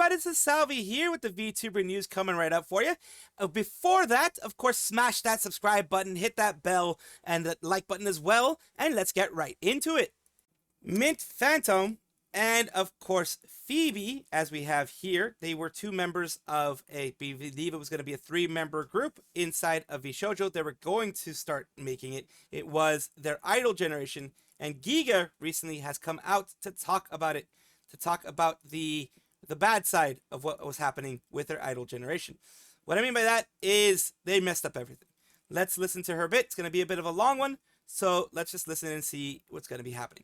everybody, this is Salvi here with the VTuber news coming right up for you. Before that, of course, smash that subscribe button, hit that bell, and the like button as well, and let's get right into it. Mint Phantom and, of course, Phoebe, as we have here, they were two members of I believe it was going to be a 3-member group inside of VShojo. They were going to start making it. It was their idol generation, and Geega recently has come out to talk about it, to talk about the bad side of what was happening with their idol generation. What I mean by that is they messed up everything. Let's listen to her bit. It's going to be a bit of a long one, so let's just listen and see what's going to be happening.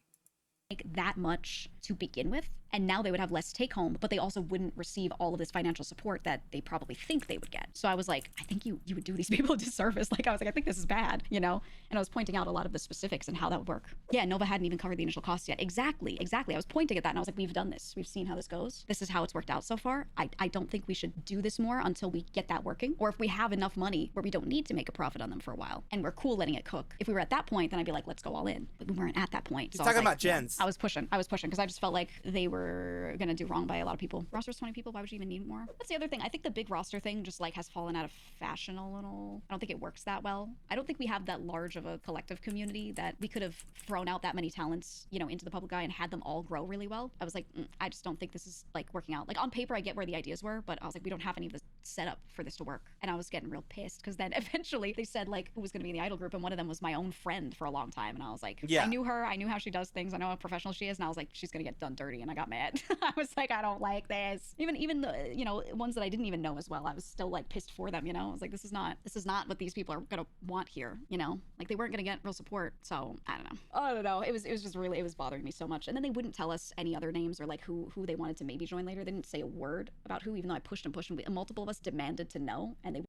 Like that much to begin with, and now they would have less take home, but they also wouldn't receive all of this financial support that they probably think they would get. So I was like, I think you would do these people a disservice. Like, I was like, I think this is bad, you know? And I was pointing out a lot of the specifics and how that would work. Yeah, Nova hadn't even covered the initial costs yet. Exactly. I was pointing at that and I was like, we've done this. We've seen how this goes. This is how it's worked out so far. I don't think we should do this more until we get that working, or if we have enough money where we don't need to make a profit on them for a while and we're cool letting it cook. If we were at that point, then I'd be like, let's go all in. But we weren't at that point. You're talking about gens. I was pushing because I just felt like they were gonna do wrong by a lot of people. Roster's 20 people. Why would you even need more? That's the other thing. I think the big roster thing just like has fallen out of fashion a little. I don't think it works that well. I don't think we have that large of a collective community that we could have thrown out that many talents, you know, into the public eye and had them all grow really well. I was like, I just don't think this is like working out. Like on paper, I get where the ideas were, but I was like, we don't have any of this set up for this to work. And I was getting real pissed because then eventually they said like who was going to be in the idol group, and one of them was my own friend for a long time. And I was like, yeah, I knew her. I knew how she does things. I know how professional she is. And I was like, she's going to get done dirty. And I got mad. I was like, I don't like this. Even the, you know, ones that I didn't even know as well, I was still like pissed for them, you know? I was like, this is not what these people are going to want here, you know? Like they weren't going to get real support. So I don't know. It was just really, it was bothering me so much. And then they wouldn't tell us any other names or like who they wanted to maybe join later. They didn't say a word about who, even though I pushed and multiple of us demanded to know, and they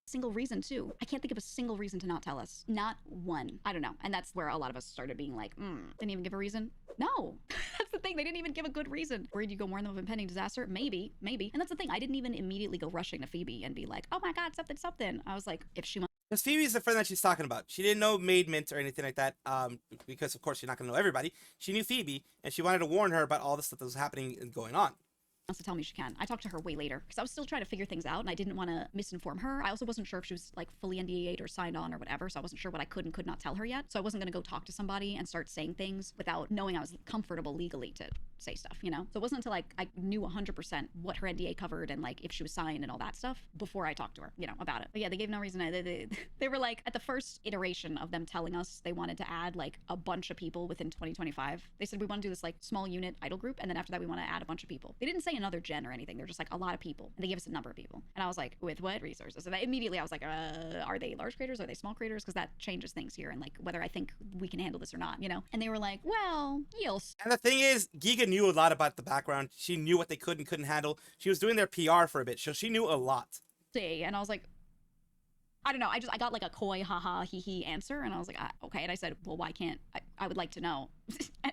single reason too. I can't think of a single reason to not tell us. Not one. I don't know. And that's where a lot of us started being like, didn't even give a reason. No, that's the thing. They didn't even give a good reason. Worried you go warn them of impending disaster? Maybe. And that's the thing. I didn't even immediately go rushing to Phoebe and be like, oh my God, something. I was like, if she wants. Because Phoebe's the friend that she's talking about. She didn't know Made Mint or anything like that, because of course you're not going to know everybody. She knew Phoebe, and she wanted to warn her about all the stuff that was happening and going on. To tell me she can. I talked to her way later because I was still trying to figure things out and I didn't want to misinform her. I also wasn't sure if she was like fully NDA'd or signed on or whatever, so I wasn't sure what I could and could not tell her yet. So I wasn't going to go talk to somebody and start saying things without knowing I was comfortable legally to say stuff, you know? So it wasn't until like I knew 100% what her NDA covered and like if she was signed and all that stuff before I talked to her, you know, about it. But yeah, they gave no reason. They were like, at the first iteration of them telling us they wanted to add like a bunch of people within 2025, they said we want to do this like small unit idol group, and then after that we want to add a bunch of people. They didn't say another gen or anything. They're just like a lot of people, and they gave us a number of people, and I was like, with what resources? And immediately I was like, are they large creators, are they small creators, because that changes things here and like whether I think we can handle this or not, you know? And they were like, well, you'll. And the thing is, Geega knew a lot about the background. She knew what they could and couldn't handle. She was doing their PR for a bit, so she knew a lot. See, and I was like, I don't know. I got like a coy, haha, hee hee answer. And I was like, okay. And I said, well, why can't I would like to know.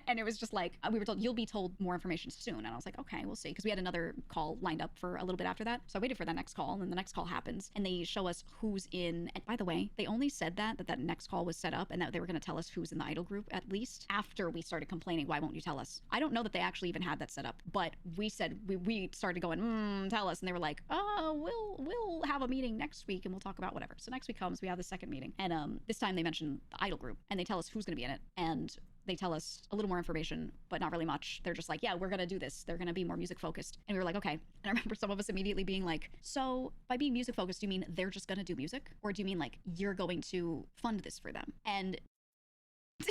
And it was just like, we were told, you'll be told more information soon. And I was like, okay, we'll see. Because we had another call lined up for a little bit after that. So I waited for that next call, and the next call happens and they show us who's in. And by the way, they only said that next call was set up and that they were going to tell us who's in the idol group at least after we started complaining. Why won't you tell us? I don't know that they actually even had that set up, but we said, we started going, tell us. And they were like, oh, we'll have a meeting next week and we'll talk about whatever. So next week comes, we have the second meeting. And this time they mention the idol group and they tell us who's going to be in it. And they tell us a little more information, but not really much. They're just like, yeah, we're going to do this. They're going to be more music focused. And we were like, okay. And I remember some of us immediately being like, so by being music focused, do you mean they're just going to do music? Or do you mean like you're going to fund this for them? And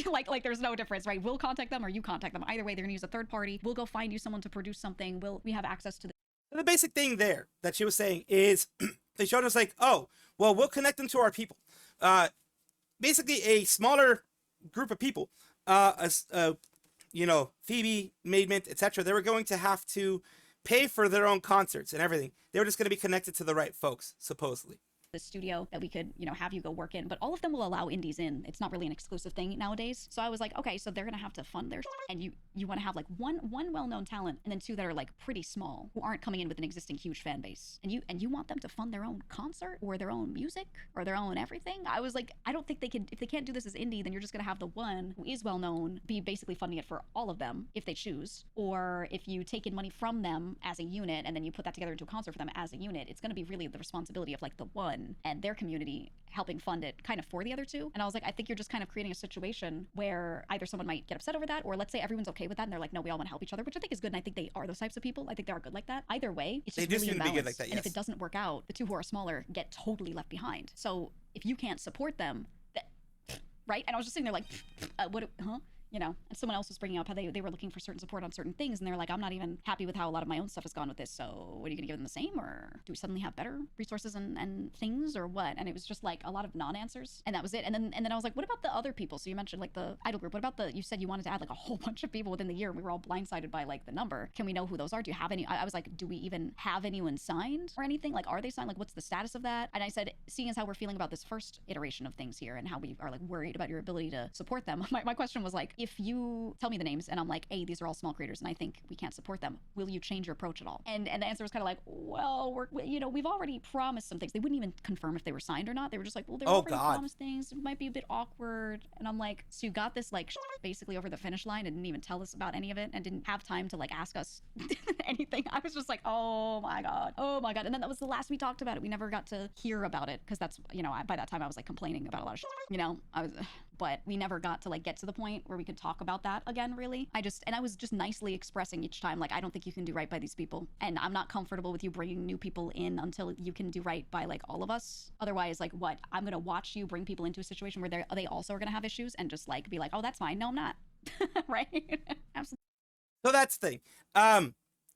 like there's no difference, right? We'll contact them or you contact them. Either way, they're going to use a third party. We'll go find you someone to produce something. We have access to the basic thing there that she was saying is they showed us like, oh, well, we'll connect them to our people. Basically a smaller group of people, you know, Phoebe, Made Mint, etc. They were going to have to pay for their own concerts and everything. They were just going to be connected to the right folks, supposedly. this studio that we could, you know, have you go work in. But all of them will allow indies in. It's not really an exclusive thing nowadays. So I was like, okay, so they're gonna have to fund their and you want to have like one well-known talent and then two that are like pretty small who aren't coming in with an existing huge fan base. And you want them to fund their own concert or their own music or their own everything. I was like, I don't think they can. If they can't do this as indie, then you're just gonna have the one who is well known be basically funding it for all of them if they choose. Or if you take in money from them as a unit and then you put that together into a concert for them as a unit, it's gonna be really the responsibility of like the one and their community helping fund it kind of for the other two. And I was like, I think you're just kind of creating a situation where either someone might get upset over that, or let's say everyone's okay with that and they're like, no, we all want to help each other, which I think is good. And I think they are those types of people. I think they are good like that. Either way, it's just really imbalance. Like that, yes. And if it doesn't work out, the two who are smaller get totally left behind. So if you can't support them, right? And I was just sitting there like, huh? You know, and someone else was bringing up how they were looking for certain support on certain things, and they're like, I'm not even happy with how a lot of my own stuff has gone with this, so what are you gonna give them the same, or do we suddenly have better resources and things, or what? And it was just like a lot of non-answers, and that was it. And then I was like, what about the other people? So you mentioned like the idol group. What about you said you wanted to add like a whole bunch of people within the year, and we were all blindsided by like the number. Can we know who those are? Do you have any? I was like, do we even have anyone signed or anything? Like, are they signed? Like, what's the status of that? And I said, seeing as how we're feeling about this first iteration of things here and how we are like worried about your ability to support them, my question was like, if you tell me the names and I'm like, hey, these are all small creators and I think we can't support them, will you change your approach at all? And the answer was kind of like, well, we've already promised some things. They wouldn't even confirm if they were signed or not. They were just like, well, they already promised things. It might be a bit awkward. And I'm like, so you got this like basically over the finish line and didn't even tell us about any of it and didn't have time to like ask us anything. I was just like, oh my God. And then that was the last we talked about it. We never got to hear about it because that's, you know, by that time I was like complaining about a lot of you know, but we never got to like get to the point where we could talk about that again, really. I was just nicely expressing each time, like, I don't think you can do right by these people. And I'm not comfortable with you bringing new people in until you can do right by like all of us. Otherwise, like what? I'm going to watch you bring people into a situation where they also are going to have issues and just like be like, oh, that's fine. No, I'm not. Right? Absolutely. So that's the thing.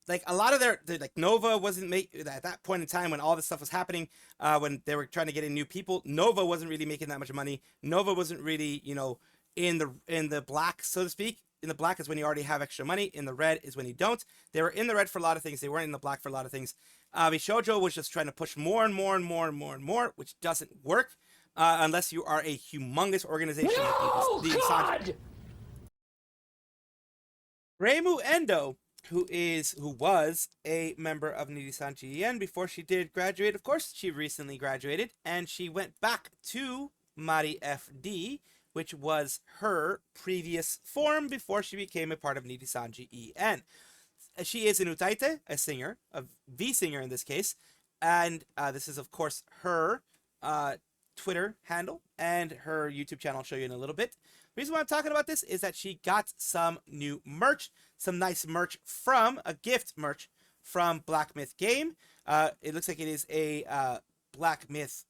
Like a lot of their like Nova wasn't at that point in time when all this stuff was happening, when they were trying to get in new people, Nova wasn't really making that much money. Nova wasn't really, you know, in the black, so to speak. In the black is when you already have extra money. In the red is when you don't. They were in the red for a lot of things. They weren't in the black for a lot of things. VShojo was just trying to push more and more and more and more and more, which doesn't work unless you are a humongous organization. No, God! Reimu Endo, who was a member of Nidisan GEN before she did graduate. Of course, she recently graduated, and she went back to MarieFD, which was her previous form before she became a part of Nidisan GEN. She is an utaite, a singer, a V singer in this case, and this is, of course, her Twitter handle and her YouTube channel. I'll show you in a little bit. The reason why I'm talking about this is that she got some new merch, some nice merch from a gift merch from Black Myth Game. It looks like it is a Black Myth,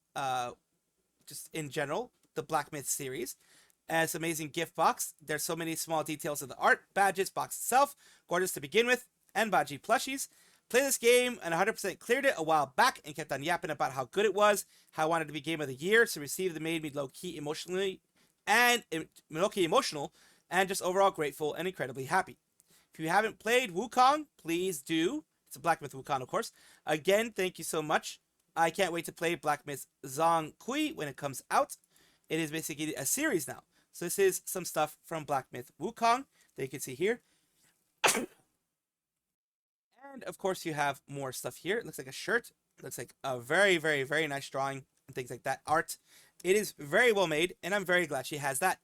just in general, the Black Myth series. And it's an amazing gift box. There's so many small details of the art, badges, box itself, gorgeous to begin with, and Baji plushies. Play this game and 100% cleared it a while back and kept on yapping about how good it was, how I wanted to be Game of the Year, so receive that made me low-key emotional and just overall grateful and incredibly happy. If you haven't played Wukong, please do. It's a Black Myth Wukong, of course. Again, thank you so much. I can't wait to play Black Myth Zong Kui when it comes out. It is basically a series now. So this is some stuff from Black Myth Wukong that you can see here. And of course you have more stuff here. It looks like a shirt. It looks like a very, very, very nice drawing and things like that. Art. It is very well made, and I'm very glad she has that.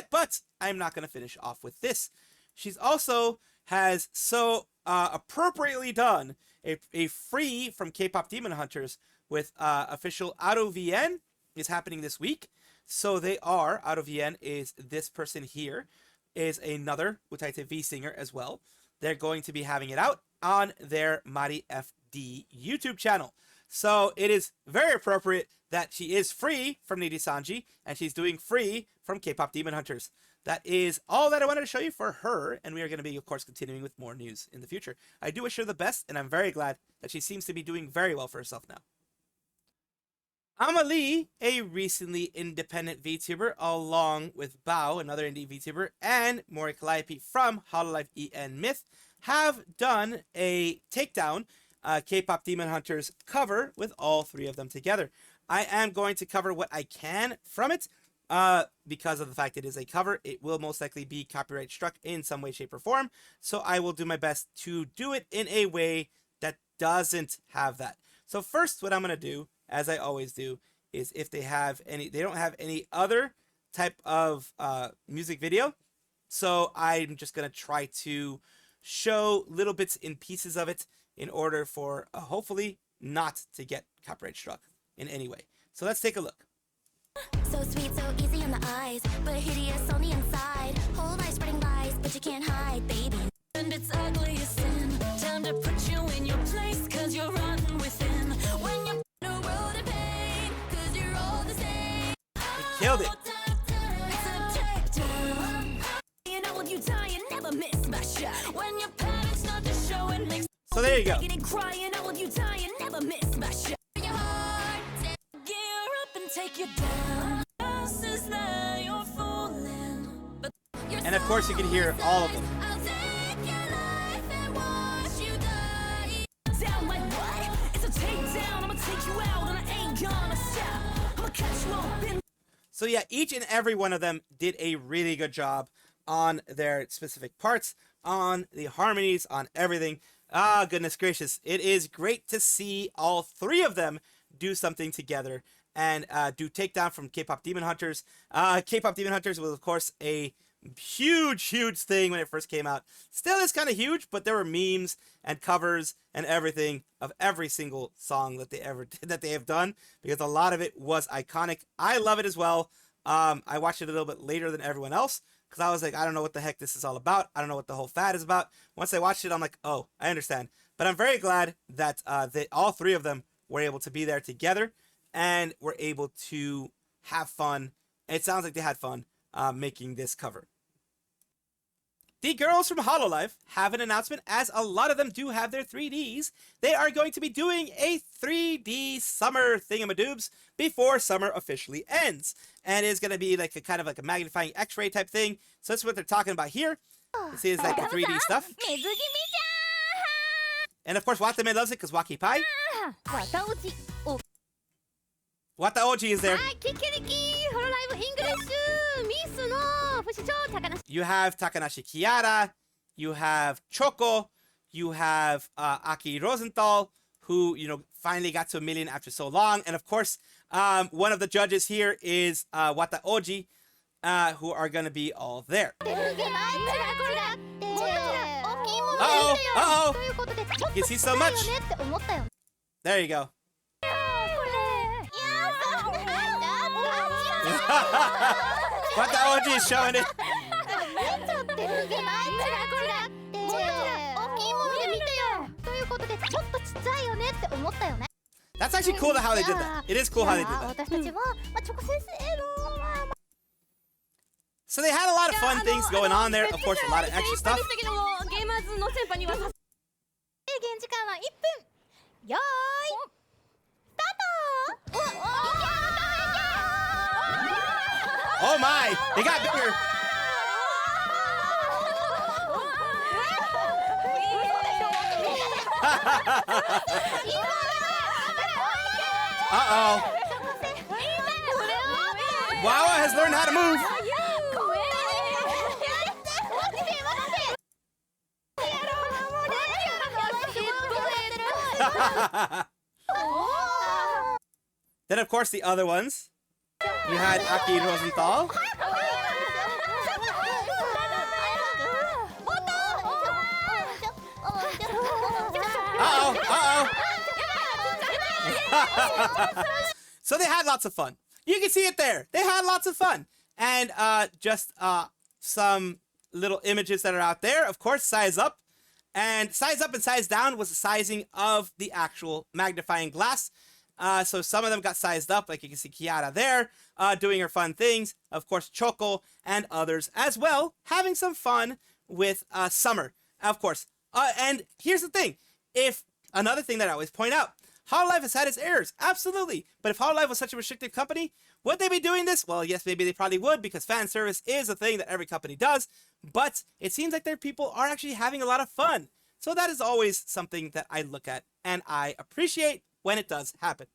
But I'm not going to finish off with this. She's also has so appropriately done a free from K-pop Demon Hunters with official Auto VN is happening this week. So they are, Auto VN is this person here, is another Utaite V singer as well. They're going to be having it out on their MarieFD YouTube channel. So it is very appropriate that she is free from Nidisanji and she's doing free from K-pop Demon Hunters. That is all that I wanted to show you for her, and we are going to be, of course, continuing with more news in the future. I do wish her the best, and I'm very glad that she seems to be doing very well for herself now. Amalee, a recently independent VTuber, along with Bao, another indie VTuber, and MarieFD from Hololive EN Myth, have done a takedown K-pop Demon Hunters cover with all three of them together. I am going to cover what I can from it. Because of the fact it is a cover, it will most likely be copyright struck in some way, shape, or form. So I will do my best to do it in a way that doesn't have that. So first, what I'm going to do, as I always do, is if they don't have any other type of music video. So I'm just going to try to show little bits and pieces of it in order for hopefully not to get copyright struck in any way. So let's take a look. So sweet, so easy on the eyes, but hideous on the inside. Whole life spreading lies, but you can't hide, baby. And it's ugly as sin. Time to put you in your place, cause you're rotten within. When you're in a world of pain, cause you're all the same. He killed it. So there you go. And of course you can hear all of them. So yeah, each and every one of them did a really good job on their specific parts, on the harmonies, on everything. Ah, goodness gracious. It is great to see all three of them do something together and do Takedown from K-Pop Demon Hunters. K-Pop Demon Hunters was, of course, a huge thing when it first came out. Still is kind of huge, but there were memes and covers and everything of every single song that they have done, because a lot of it was iconic. I love it as well. I watched it a little bit later than everyone else because I was like, I don't know what the heck this is all about. I don't know what the whole fad is about. Once I watched it, I'm like, oh, I understand. But I'm very glad that all three of them were able to be there together and were able to have fun. It sounds like they had fun making this cover. The girls from Hololive have an announcement, as a lot of them do have their 3Ds. They are going to be doing a 3D summer thingamadoobs before summer officially ends. And it's going to be like a kind of like a magnifying x-ray type thing. So that's what they're talking about here. You see, it's like the 3D stuff. And of course, Watame loves it because Waki Pai. Wataoji is there. You have Takanashi Kiara, you have Choco, you have Aki Rosenthal, who, you know, finally got to 1 million after so long. And of course, one of the judges here is Wataoji, who are going to be all there. Uh-oh. You can see so much. There you go. Wataoji is showing it. That's actually cool how they did that. It is cool how they did that. So they had a lot of fun things going on there. Of course, a lot of extra stuff. Oh my! They got bigger! Uh-oh. Wawa has learned how to move. Then, of course, the other ones. You had Aki Rosenthal. So they had lots of fun. You can see it there. They had lots of fun. And just some little images that are out there. Of course, size up. And size up and size down was the sizing of the actual magnifying glass. So some of them got sized up, like you can see Kiara there, doing her fun things. Of course, Choco and others as well, having some fun with Summer, of course. And here's the thing. If another thing that I always point out, Hololive has had its errors, absolutely. But if Hololive was such a restricted company, would they be doing this? Well, yes, maybe they probably would, because fan service is a thing that every company does. But it seems like their people are actually having a lot of fun. So that is always something that I look at and I appreciate when it does happen.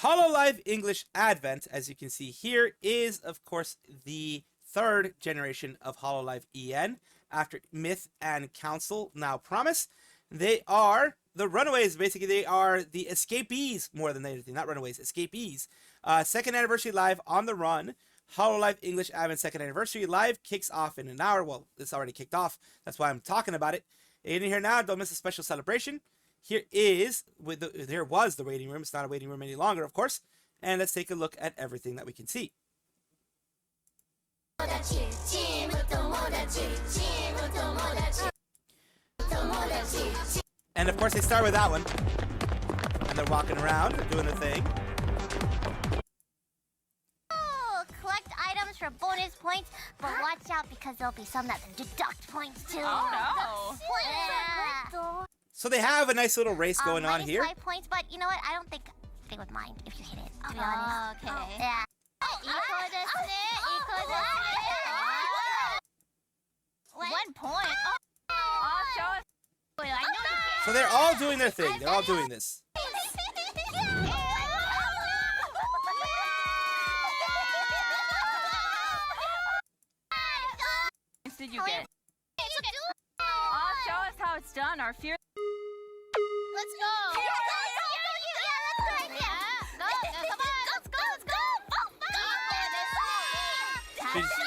Hololive English Advent, as you can see here, is of course the third generation of Hololive EN after Myth and Council now Promise. They are the runaways. Basically, they are the escapees more than anything. Not runaways, escapees. Second anniversary live on the run. Hololive English Advent second anniversary live kicks off in an hour. Well, it's already kicked off. That's why I'm talking about it. In here now, don't miss a special celebration. Here was the waiting room. It's not a waiting room any longer, of course. And let's take a look at everything that we can see. And of course, they start with that one. And they're walking around, doing the thing. Collect items for bonus points, but watch out because there'll be some that deduct points too. Oh no! Points are good though. So they have a nice little race going on here. -5 points, but you know what? I don't think they would mind if you hit it. To be honest. Okay. Yeah. One point. Show us. I know you can. So they're all doing their thing. They're all doing this. Did you get? Show us how it's done. Our fear. Let's go.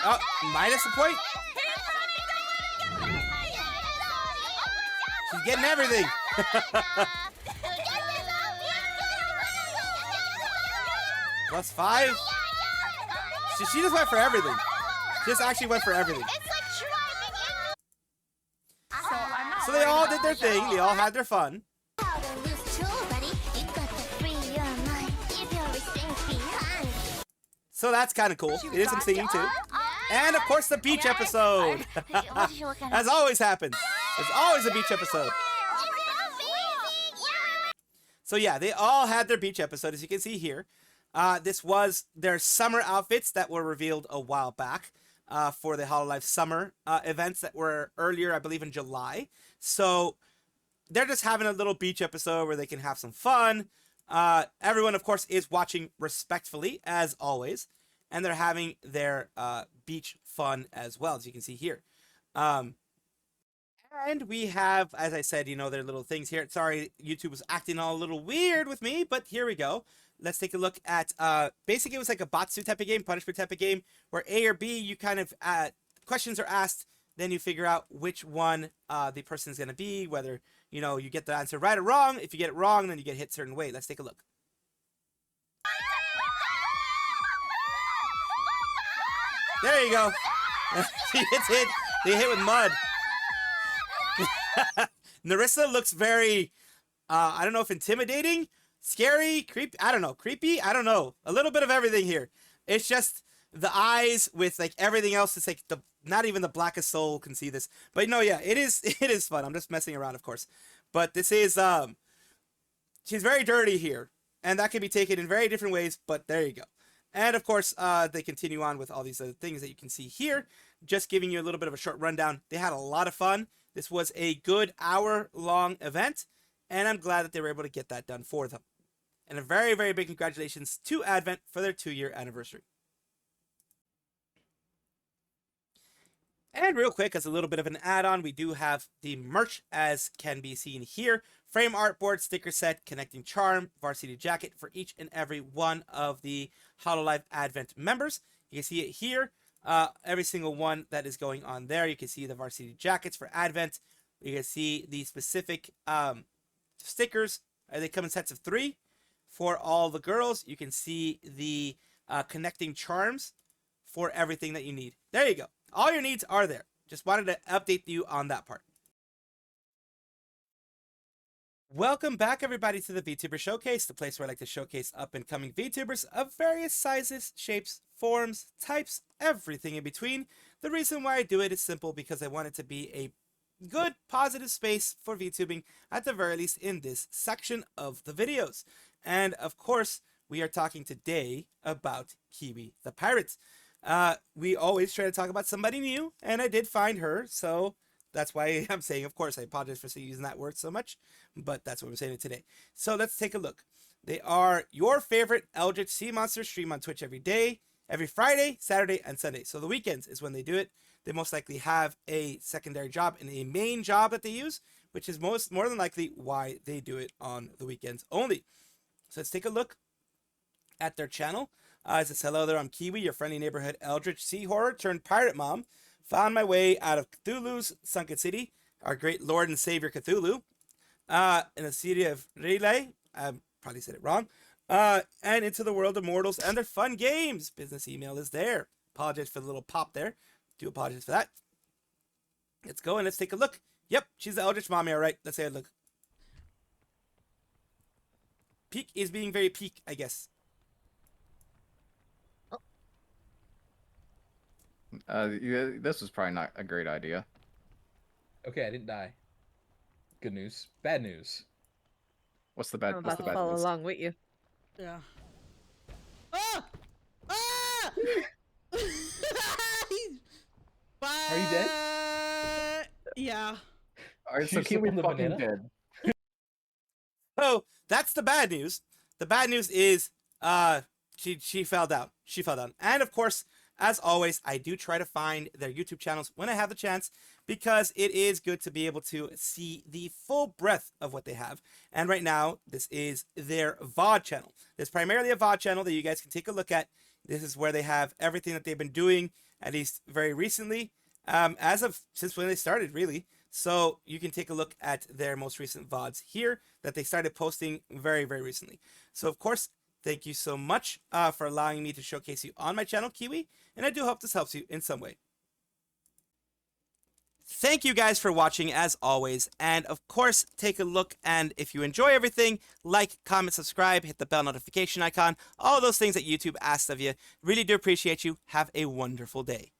Oh, minus a point. She's getting everything. +5. She just went for everything. She just actually went for everything. So they all did their thing. They all had their fun. So that's kind of cool. It is some singing too. And of course the beach episode. As always happens. There's always a beach episode. So yeah, they all had their beach episode, as you can see here. This was their summer outfits that were revealed a while back for the Hololive summer events that were earlier, I believe in July. So they're just having a little beach episode where they can have some fun. Everyone, of course, is watching respectfully, as always. And they're having their beach fun as well, as you can see here. And we have, as I said, their little things here. Sorry, YouTube was acting all a little weird with me, but here we go. Let's take a look at, basically it was like a Batsu type of game, punishment type of game, where A or B, you kind of, questions are asked, then you figure out which one the person is going to be, whether, you get the answer right or wrong. If you get it wrong, then you get hit a certain way. Let's take a look. There you go. She gets hit. They hit with mud. Narissa looks very, I don't know if intimidating, scary, creepy. I don't know. Creepy? I don't know. A little bit of everything here. It's just the eyes with like everything else. It's like not even the blackest soul can see this. But no, yeah, it is fun. I'm just messing around, of course. But this is, she's very dirty here. And that can be taken in very different ways, but there you go. And of course, they continue on with all these other things that you can see here. Just giving you a little bit of a short rundown. They had a lot of fun. This was a good hour-long event, and I'm glad that they were able to get that done for them. And a very, very big congratulations to Advent for their 2-year anniversary. And real quick, as a little bit of an add-on, we do have the merch, as can be seen here. Frame artboard, sticker set, connecting charm, varsity jacket for each and every one of the Hololive Advent members. You can see it here. Every single one that is going on there. You can see the varsity jackets for Advent. You can see the specific stickers. They come in sets of 3 for all the girls. You can see the connecting charms for everything that you need. There you go. All your needs are there. Just wanted to update you on that part. Welcome back, everybody, to the VTuber Showcase, the place where I like to showcase up-and-coming VTubers of various sizes, shapes, forms, types, everything in between. The reason why I do it is simple, because I want it to be a good, positive space for VTubing, at the very least in this section of the videos. And, of course, we are talking today about Kiwi the Pirate. We always try to talk about somebody new, and I did find her, so That's why I'm saying, of course, I apologize for using that word so much, but that's what I'm saying today. So let's take a look. They are your favorite Eldritch Sea Monsters, stream on Twitch every day, every Friday, Saturday, and Sunday. So the weekends is when they do it. They most likely have a secondary job and a main job that they use, which is more than likely why they do it on the weekends only. So let's take a look at their channel. It says, hello there, I'm Kiwi, your friendly neighborhood Eldritch Sea Horror turned pirate mom. Found my way out of Cthulhu's sunken city, our great Lord and Savior Cthulhu, in the city of Relay, I probably said it wrong, and into the world of mortals and their fun games. Business email is there. Apologize for the little pop there. Do apologize for that. Let's go and let's take a look. Yep, she's the Eldritch mommy, all right. Let's take a look. Peak is being very peak, I guess. This was probably not a great idea. Okay, I didn't die. Good news. Bad news. What's the bad? I'm What's about the to bad follow news? along with you. Yeah. Ah! Ah! Are you dead? Yeah. All right, so You Kiwi slipped the fucking banana? dead. So that's the bad news. The bad news is she fell down. She fell down. And of course, as always, I do try to find their YouTube channels when I have the chance, because it is good to be able to see the full breadth of what they have. And right now, this is their VOD channel. It's primarily a VOD channel that you guys can take a look at. This is where they have everything that they've been doing, at least very recently, since when they started, really. So you can take a look at their most recent VODs here that they started posting very, very recently. So of course, thank you so much for allowing me to showcase you on my channel, Kiwi, and I do hope this helps you in some way. Thank you guys for watching as always, and of course, take a look, and if you enjoy everything, like, comment, subscribe, hit the bell notification icon, all those things that YouTube asks of you. Really do appreciate you. Have a wonderful day.